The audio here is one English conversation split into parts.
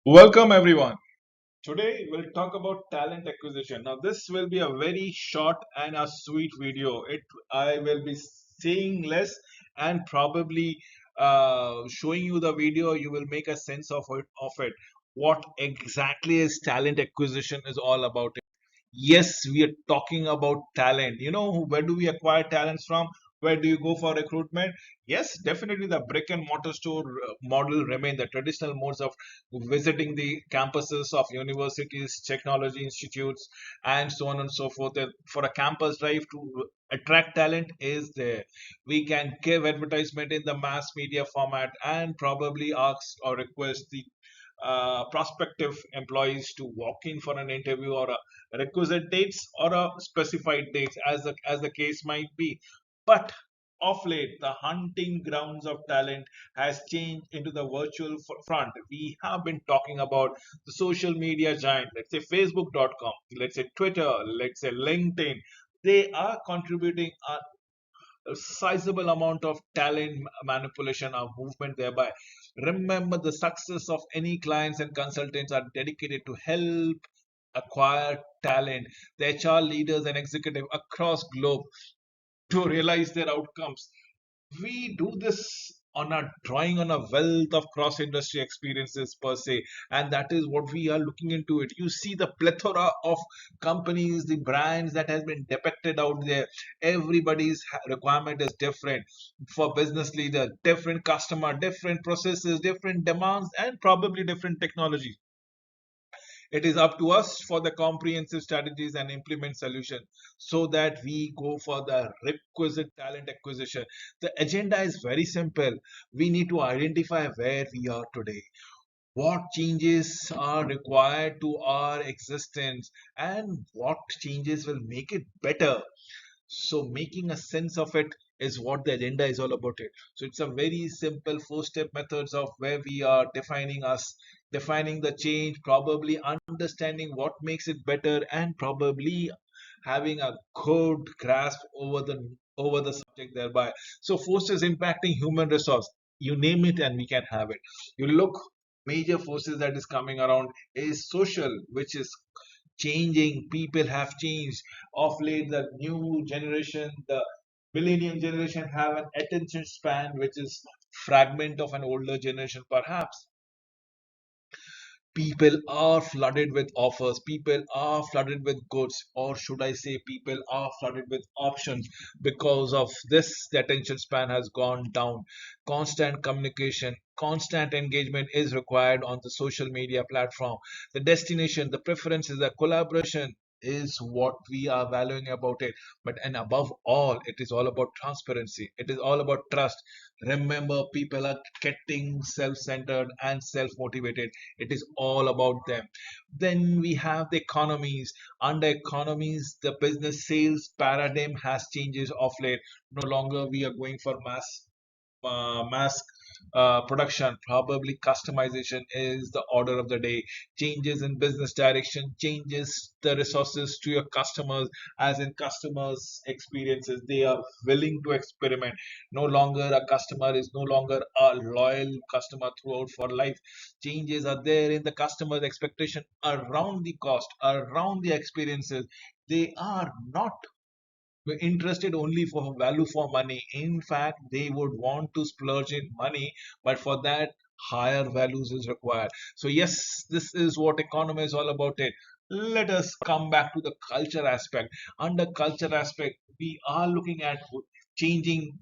Welcome everyone. Today we'll talk about talent acquisition. Now this will be a very short and a sweet video. It I will be saying less and probably showing you the video. You will make a sense of it. What exactly is talent acquisition is all about. Yes, we are talking about talent. Where do we acquire talents from? Where do you go for recruitment? Yes, definitely the brick and mortar store model remain the traditional modes of visiting the campuses of universities, technology institutes, and so on and so forth. For a campus drive to attract talent is there. We can give advertisement in the mass media format and probably ask or request the prospective employees to walk in for an interview or a requisite dates or a specified dates as the case might be. But of late, the hunting grounds of talent has changed into the virtual front. We have been talking about the social media giant, let's say Facebook.com, let's say Twitter, let's say LinkedIn. They are contributing a sizable amount of talent manipulation or movement thereby. Remember, the success of any clients and consultants are dedicated to help acquire talent. The HR leaders and executive across globe to realize their outcomes. We do this on a drawing on a wealth of cross industry experiences per se, and that is what we are looking into it. You see the plethora of companies, the brands that has been depicted out there. Everybody's requirement is different. For business leader, different customer, different processes, different demands, and probably different technology. It is up to us for the comprehensive strategies and implement solutions so that we go for the requisite talent acquisition. The agenda is very simple. We need to identify where we are today, what changes are required to our existence, and what changes will make it better. So making a sense of it is what the agenda is all about it. So it's a very simple four-step methods of where we are defining us, defining the change, probably understanding what makes it better, and probably having a good grasp over the subject thereby. So forces impacting human resource. You name it and we can have it. You look, major forces that is coming around is social, which is changing. People have changed of late. The new generation, the millennium generation, have an attention span which is fragment of an older generation perhaps. People are flooded with offers, people are flooded with goods, or should I say people are flooded with options. Because of this, the attention span has gone down. Constant communication, constant engagement is required on the social media platform. The destination, the preferences, the collaboration is what we are valuing about it. But and above all, it is all about transparency, it is all about trust. Remember, people are getting self-centered and self-motivated. It is all about them. Then we have the economies. Under economies, the business sales paradigm has changes of late. No longer we are going for mass production. Probably customization is the order of the day. Changes in business direction, changes the resources to your customers, as in customers experiences, they are willing to experiment. No longer a customer is no longer a loyal customer throughout for life. Changes are there in the customer's expectation around the cost, around the experiences. They are not interested only for value for money. In fact, they would want to splurge in money, but for that, higher values is required. So, yes, this is what economy is all about it. Let us come back to the culture aspect. Under culture aspect, we are looking at changing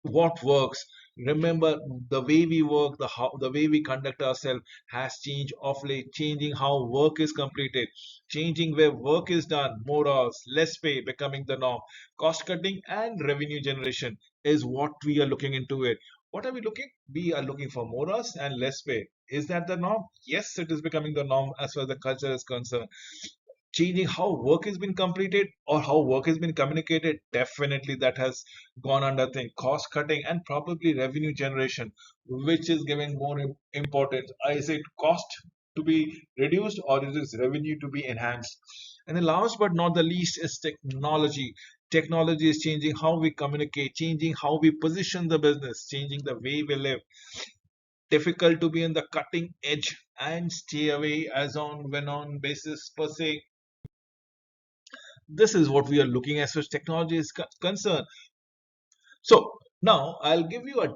what works. Remember, the way we work, the way we conduct ourselves has changed of late, changing how work is completed, changing where work is done, more hours, less pay becoming the norm. Cost cutting and revenue generation is what we are looking into it. What are we looking? We are looking for more hours and less pay. Is that the norm? Yes, it is becoming the norm as far as the culture is concerned. Changing how work has been completed or how work has been communicated, definitely that has gone under thing. Cost cutting and probably revenue generation, which is giving more importance. Is it cost to be reduced or is it revenue to be enhanced? And the last but not the least is technology. Technology is changing how we communicate, changing how we position the business, changing the way we live. Difficult to be in the cutting edge and stay away as on when on basis per se. This is what we are looking as far as technology is concerned. So now I'll give you a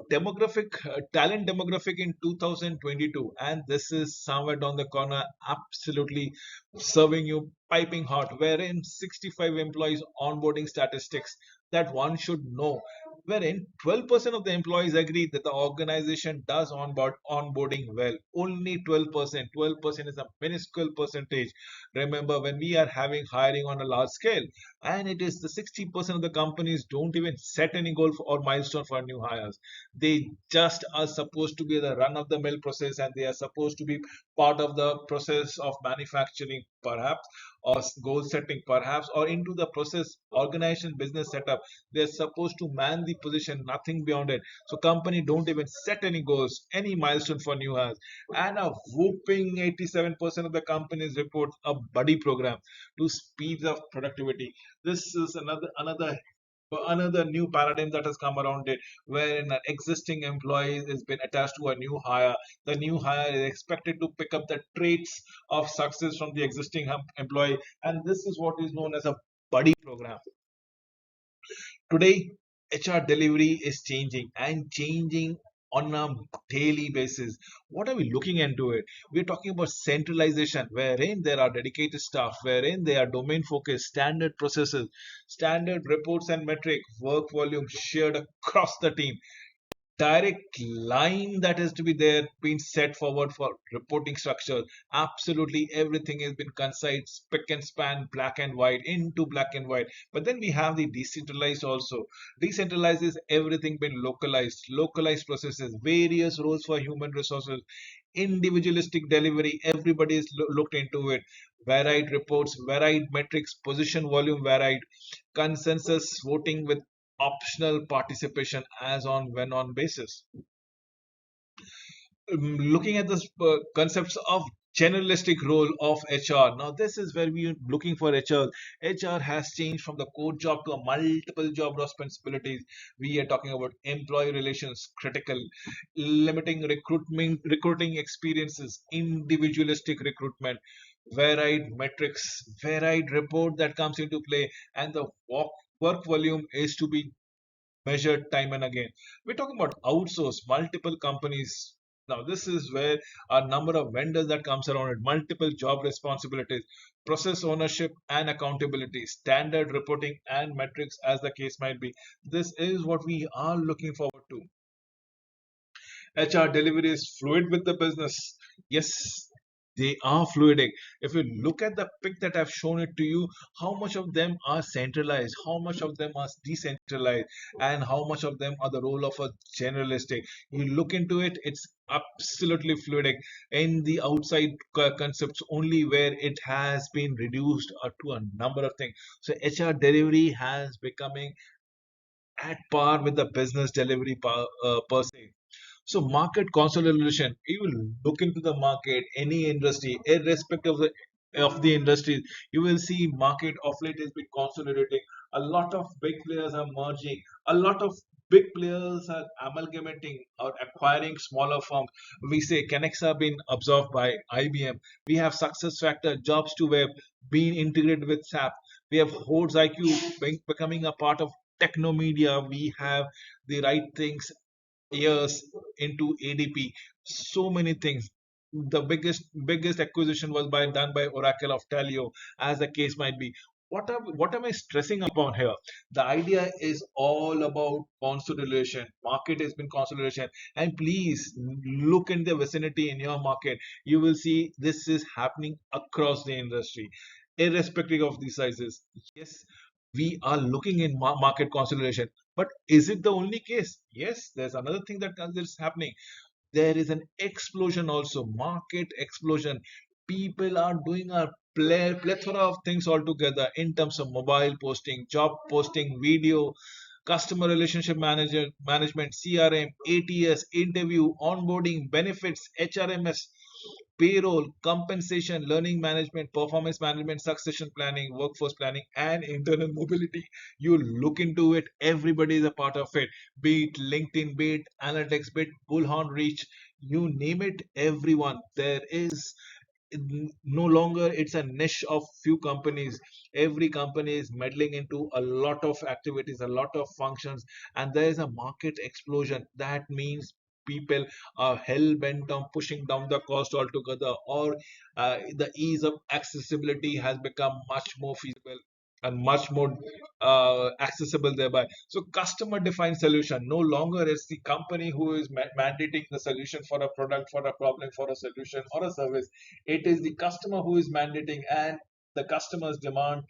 talent demographic in 2022, and this is somewhere down the corner, absolutely serving you piping hot, wherein 65 employees onboarding statistics that one should know, wherein 12% of the employees agree that the organization does onboarding well. Only 12%. 12% is a minuscule percentage. Remember, when we are having hiring on a large scale, and it is the 60% of the companies don't even set any goal or milestone for new hires. They just are supposed to be the run of the mill process, and they are supposed to be part of the process of manufacturing perhaps, or goal setting perhaps, or into the process organization business setup. They're supposed to man the position, nothing beyond it. So company don't even set any goals, any milestone for new hires, and a whooping 87% of the companies report a buddy program to speed up productivity. This is another new paradigm that has come around it, where an existing employee has been attached to a new hire. The new hire is expected to pick up the traits of success from the existing employee, and this is what is known as a buddy program. Today, HR delivery is changing, and changing on a daily basis. What are we looking into it? We're talking about centralization, wherein there are dedicated staff, wherein they are domain focused, standard processes, standard reports and metric, work volume shared across the team, direct line that has to be there being set forward for reporting structure. Absolutely everything has been concise, spick and span, black and white, into black and white. But then we have the decentralized also. Decentralized is everything been localized processes, various roles for human resources, individualistic delivery. Everybody is looked into it. Varied reports, varied metrics, position volume varied, consensus voting with optional participation as on when on basis. Looking at the concepts of generalistic role of HR. Now, this is where we are looking for HR. HR has changed from the core job to a multiple job responsibilities. We are talking about employee relations, critical, limiting recruiting experiences, individualistic recruitment, varied metrics, varied report that comes into play, and the work volume is to be measured time and again. We're talking about outsource multiple companies. Now, this is where a number of vendors that comes around it, multiple job responsibilities, process ownership and accountability, standard reporting and metrics as the case might be. This is what we are looking forward to. HR delivery is fluid with the business. Yes, they are fluidic. If you look at the pic that I've shown it to you, how much of them are centralized, how much of them are decentralized, and how much of them are the role of a generalistic. You look into it, it's absolutely fluidic in the outside concepts only, where it has been reduced to a number of things. So HR delivery has becoming at par with the business delivery per se. So market consolidation, you will look into the market, any industry, irrespective of the industry, you will see market of late has been consolidating. A lot of big players are merging. A lot of big players are amalgamating or acquiring smaller firms. We say Kenexa been absorbed by IBM. We have SuccessFactor, Jobs to Web being integrated with SAP. We have Hordes IQ becoming a part of Technomedia. We have the right things years into ADP. So many things. The biggest acquisition was done by Oracle of Taleo, as the case might be. What am I stressing upon here? The idea is all about consolidation. Market has been consolidation, and please look in the vicinity in your market. You will see this is happening across the industry, irrespective of the sizes. Yes, we are looking in market consolidation, but is it the only case? Yes, there's another thing that is happening. There is an explosion also, market explosion. People are doing a plethora of things altogether in terms of mobile posting, job posting, video, customer relationship management, CRM, ATS, interview, onboarding, benefits, HRMS, payroll, compensation, learning management, performance management, succession planning, workforce planning, and internal mobility. You look into it, everybody is a part of it. Be it LinkedIn, be it analytics, be it Bullhorn Reach. You name it, everyone. There is no longer it's a niche of few companies. Every company is meddling into a lot of activities, a lot of functions, and there is a market explosion. That means people are hell bent on pushing down the cost altogether, or the ease of accessibility has become much more feasible and much more accessible thereby. So customer defined solution, no longer is the company who is mandating the solution for a product, for a problem, for a solution or a service. It is the customer who is mandating, and the customer's demand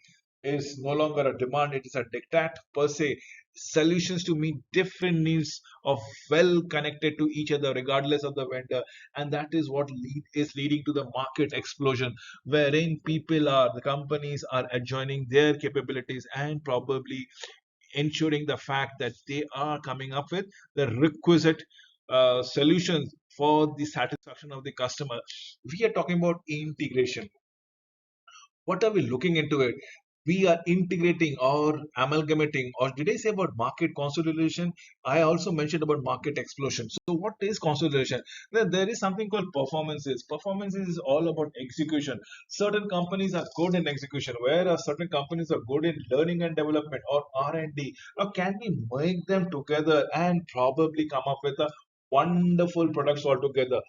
is no longer a demand, it is a diktat per se. Solutions to meet different needs of well connected to each other regardless of the vendor, and that is what is leading to the market explosion, wherein the companies are adjoining their capabilities and probably ensuring the fact that they are coming up with the requisite solutions for the satisfaction of the customer. We are talking about integration. What are we looking into it? We are integrating or amalgamating, or did I say about market consolidation? I also mentioned about market explosion. So what is consolidation? There is something called performances. Performances is all about execution. Certain companies are good in execution, whereas certain companies are good in learning and development or R&D. Now can we make them together and probably come up with a wonderful products altogether?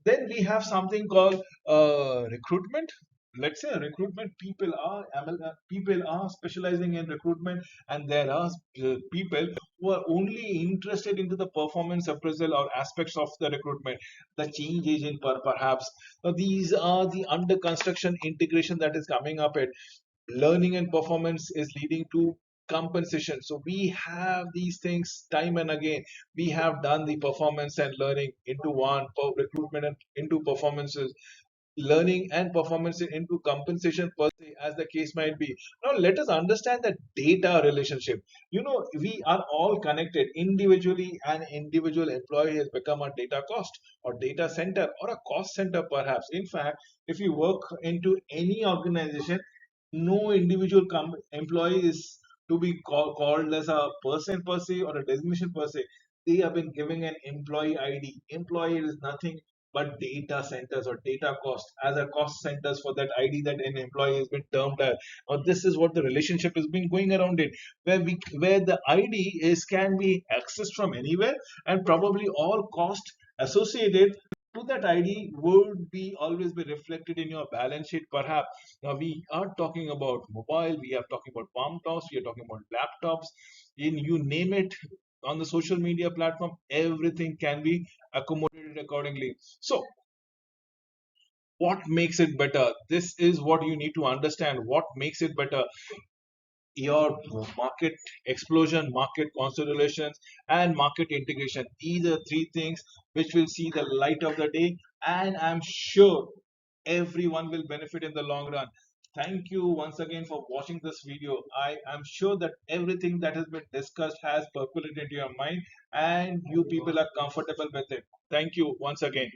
Then we have something called recruitment. Let's say recruitment, people are specializing in recruitment, and there are people who are only interested into the performance appraisal or aspects of the recruitment, the change agent perhaps. These are the under construction integration that is coming up at learning, and performance is leading to compensation. So we have these things time and again. We have done the performance and learning into one, recruitment and into performances, learning and performance into compensation per se, as the case might be. Now let us understand the data relationship. We are all connected individually. An individual employee has become a data cost or data center or a cost center perhaps. In fact, if you work into any organization, no individual employee is to be called as a person per se or a designation per se. They have been giving an employee ID. Employee is nothing but data centers or data cost as a cost centers for that ID that an employee has been termed as. Or this is what the relationship has been going around it, where the ID is can be accessed from anywhere, and probably all cost associated to that ID would be always be reflected in your balance sheet perhaps. Now we are talking about mobile, we are talking about palm tops, we are talking about laptops, in you name it, on the social media platform, everything can be accommodated accordingly. So what makes it better? This is what you need to understand. What makes it better? Your market explosion, market consolidations, and market integration. These are three things which will see the light of the day, and I'm sure everyone will benefit in the long run. Thank you once again for watching this video. I am sure that everything that has been discussed has percolated into your mind, and you people are comfortable with it. Thank you once again.